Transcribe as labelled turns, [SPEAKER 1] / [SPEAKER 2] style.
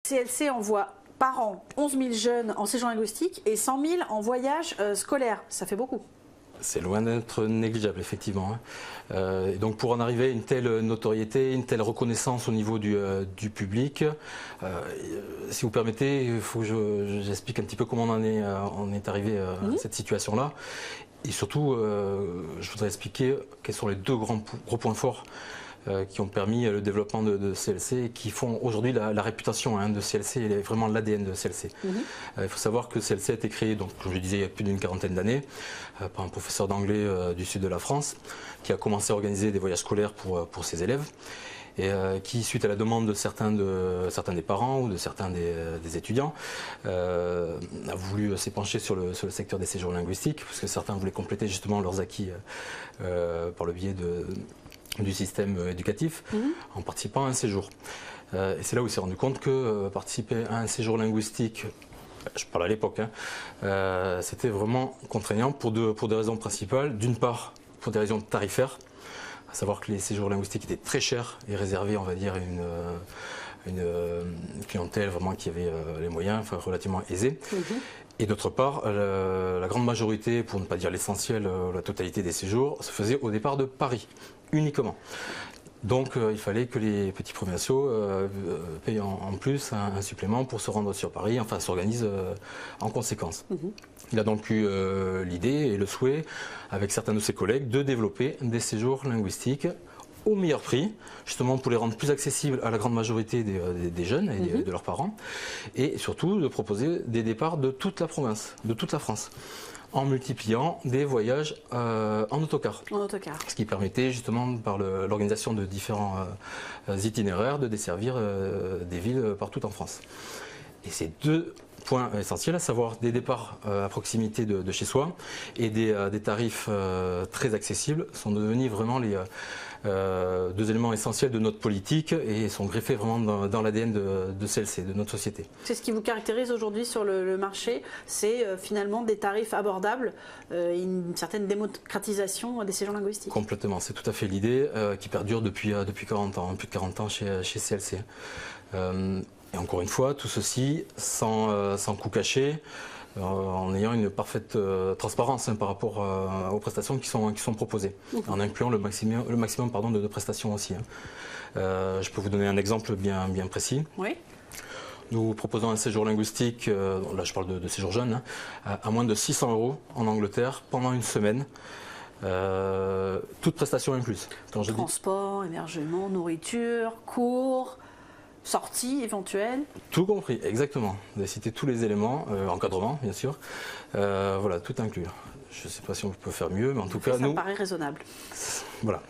[SPEAKER 1] CLC envoie par an 11 000 jeunes en séjour linguistique et 100 000 en voyage scolaire. Ça fait beaucoup.
[SPEAKER 2] C'est loin d'être négligeable, effectivement. Et donc pour en arriver à une telle notoriété, une telle reconnaissance au niveau du public, si vous permettez, il faut que j'explique un petit peu comment on est arrivé à cette situation-là. Et surtout, je voudrais expliquer quels sont les deux gros points forts qui ont permis le développement de CLC et qui font aujourd'hui la réputation de CLC et vraiment l'ADN de CLC. Il faut savoir que CLC a été créé, donc, comme je disais, il y a plus d'une quarantaine d'années par un professeur d'anglais du sud de la France qui a commencé à organiser des voyages scolaires pour ses élèves et qui, suite à la demande de certains des parents ou de certains des étudiants, a voulu s'épancher sur le secteur des séjours linguistiques parce que certains voulaient compléter justement leurs acquis par le biais du système éducatif en participant à un séjour. Et c'est là où il s'est rendu compte que participer à un séjour linguistique, je parle à l'époque, c'était vraiment contraignant pour deux raisons principales. D'une part, pour des raisons tarifaires, à savoir que les séjours linguistiques étaient très chers et réservés, on va dire, à une clientèle vraiment qui avait les moyens, enfin, relativement aisés. Et d'autre part, la grande majorité, pour ne pas dire l'essentiel, la totalité des séjours, se faisait au départ de Paris, uniquement. Donc il fallait que les petits provinciaux payent en plus un supplément pour se rendre sur Paris, enfin s'organisent en conséquence. Il a donc eu l'idée et le souhait, avec certains de ses collègues, de développer des séjours linguistiques au meilleur prix, justement pour les rendre plus accessibles à la grande majorité des jeunes et de leurs parents, et surtout de proposer des départs de toute la province, de toute la France, en multipliant des voyages en autocar. Ce qui permettait justement par l'organisation de différents itinéraires de desservir des villes partout en France. Et ces deux points essentiels, à savoir des départs à proximité de chez soi et des tarifs très accessibles, sont devenus vraiment les deux éléments essentiels de notre politique et sont greffés vraiment dans l'ADN de CLC, de notre société.
[SPEAKER 1] C'est ce qui vous caractérise aujourd'hui sur le marché, c'est finalement des tarifs abordables, une certaine démocratisation des séjours linguistiques.
[SPEAKER 2] Complètement, c'est tout à fait l'idée qui perdure depuis 40 ans, plus de 40 ans chez CLC. Et encore une fois, tout ceci sans coût caché, en ayant une parfaite transparence par rapport aux prestations qui sont proposées, en incluant le maximum de prestations aussi. Je peux vous donner un exemple bien précis.
[SPEAKER 1] Oui.
[SPEAKER 2] Nous proposons un séjour linguistique, là je parle de séjour jeune, à moins de 600 € en Angleterre pendant une semaine. Toutes prestations incluses.
[SPEAKER 1] Transport, hébergement, nourriture, cours, sortie éventuelle.
[SPEAKER 2] Tout compris, exactement. Vous avez cité tous les éléments, encadrement bien sûr, voilà, tout inclus. Je ne sais pas si on peut faire mieux, mais en tout cas,
[SPEAKER 1] ça paraît raisonnable.
[SPEAKER 2] Voilà.